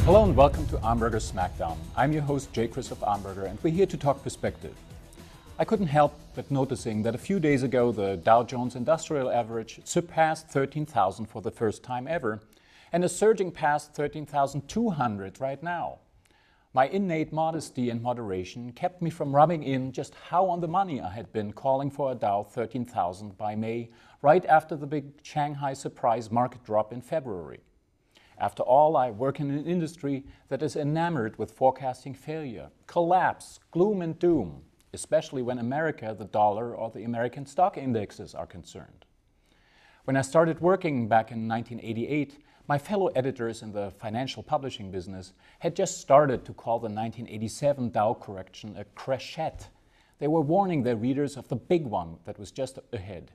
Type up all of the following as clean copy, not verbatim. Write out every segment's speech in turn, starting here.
Hello and welcome to Amberger Smackdown. I'm your host J. Christoph Amberger, and we're here to talk perspective. I couldn't help but noticing that a few days ago the Dow Jones Industrial Average surpassed 13,000 for the first time ever and is surging past 13,200 right now. My innate modesty and moderation kept me from rubbing in just how on the money I had been calling for a Dow 13,000 by May, right after the big Shanghai surprise market drop in February. After all, I work in an industry that is enamored with forecasting failure, collapse, gloom and doom, especially when America, the dollar, or the American stock indexes are concerned. When I started working back in 1988, my fellow editors in the financial publishing business had just started to call the 1987 Dow correction a crashette. They were warning their readers of the big one that was just ahead,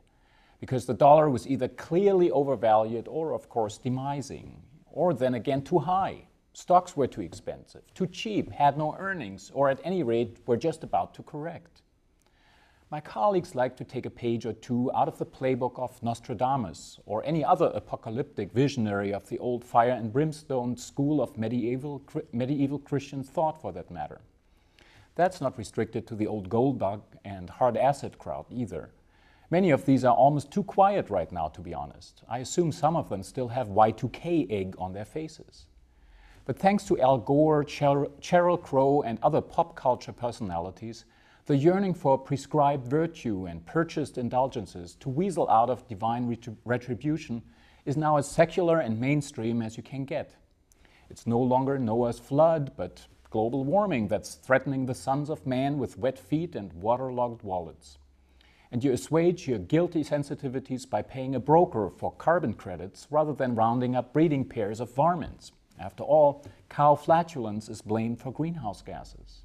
because the dollar was either clearly overvalued or, of course, demising, or then again too high. Stocks were too expensive, too cheap, had no earnings, or at any rate were just about to correct. My colleagues like to take a page or two out of the playbook of Nostradamus or any other apocalyptic visionary of the old fire and brimstone school of medieval Christian thought, for that matter. That's not restricted to the old gold bug and hard asset crowd either. Many of these are almost too quiet right now, to be honest. I assume some of them still have Y2K egg on their faces. But thanks to Al Gore, Sheryl Crow, and other pop culture personalities, the yearning for prescribed virtue and purchased indulgences to weasel out of divine retribution is now as secular and mainstream as you can get. It's no longer Noah's flood, but global warming that's threatening the sons of man with wet feet and waterlogged wallets. And you assuage your guilty sensitivities by paying a broker for carbon credits rather than rounding up breeding pairs of varmints. After all, cow flatulence is blamed for greenhouse gases.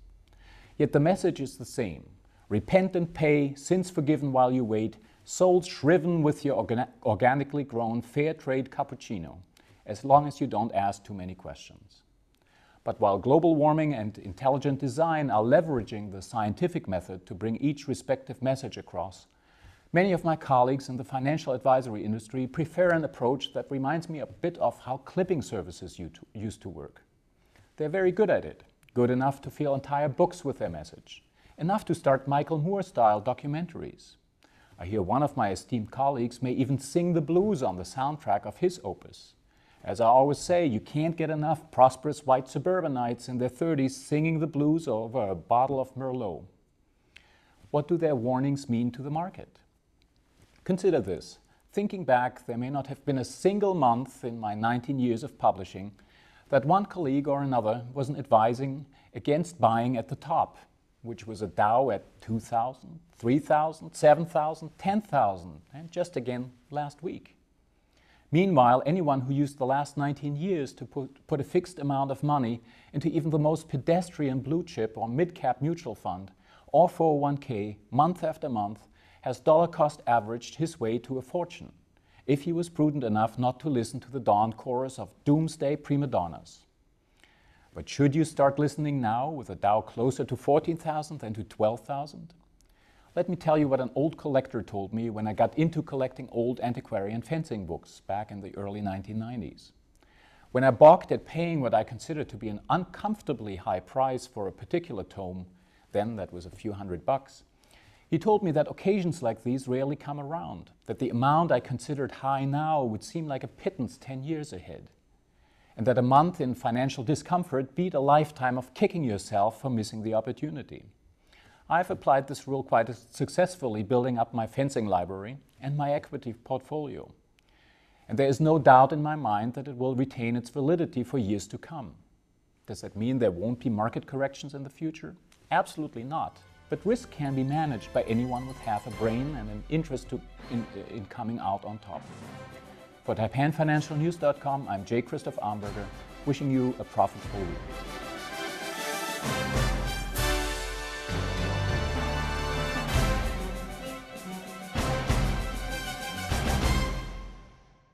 Yet the message is the same. Repent and pay, sins forgiven while you wait, souls shriven with your organically grown fair trade cappuccino, as long as you don't ask too many questions. But while global warming and intelligent design are leveraging the scientific method to bring each respective message across, many of my colleagues in the financial advisory industry prefer an approach that reminds me a bit of how clipping services used to work. They're very good at it, good enough to fill entire books with their message, enough to start Michael Moore-style documentaries. I hear one of my esteemed colleagues may even sing the blues on the soundtrack of his opus. As I always say, you can't get enough prosperous white suburbanites in their 30s singing the blues over a bottle of Merlot. What do their warnings mean to the market? Consider this. Thinking back, there may not have been a single month in my 19 years of publishing that one colleague or another wasn't advising against buying at the top, which was a Dow at 2,000, 3,000, 7,000, 10,000, and just again last week. Meanwhile, anyone who used the last 19 years to put a fixed amount of money into even the most pedestrian blue chip or mid-cap mutual fund or 401k month after month has dollar cost averaged his way to a fortune, if he was prudent enough not to listen to the dawn chorus of doomsday prima donnas. But should you start listening now with a Dow closer to 14,000 than to 12,000? Let me tell you what an old collector told me when I got into collecting old antiquarian fencing books back in the early 1990s. When I balked at paying what I considered to be an uncomfortably high price for a particular tome, then that was a few $100, he told me that occasions like these rarely come around, that the amount I considered high now would seem like a pittance 10 years ahead, and that a month in financial discomfort beat a lifetime of kicking yourself for missing the opportunity. I've applied this rule quite successfully, building up my fencing library and my equity portfolio. And there is no doubt in my mind that it will retain its validity for years to come. Does that mean there won't be market corrections in the future? Absolutely not. But risk can be managed by anyone with half a brain and an interest in coming out on top. For TaipanFinancialNews.com, I'm J. Christoph Amberger, wishing you a profitable week.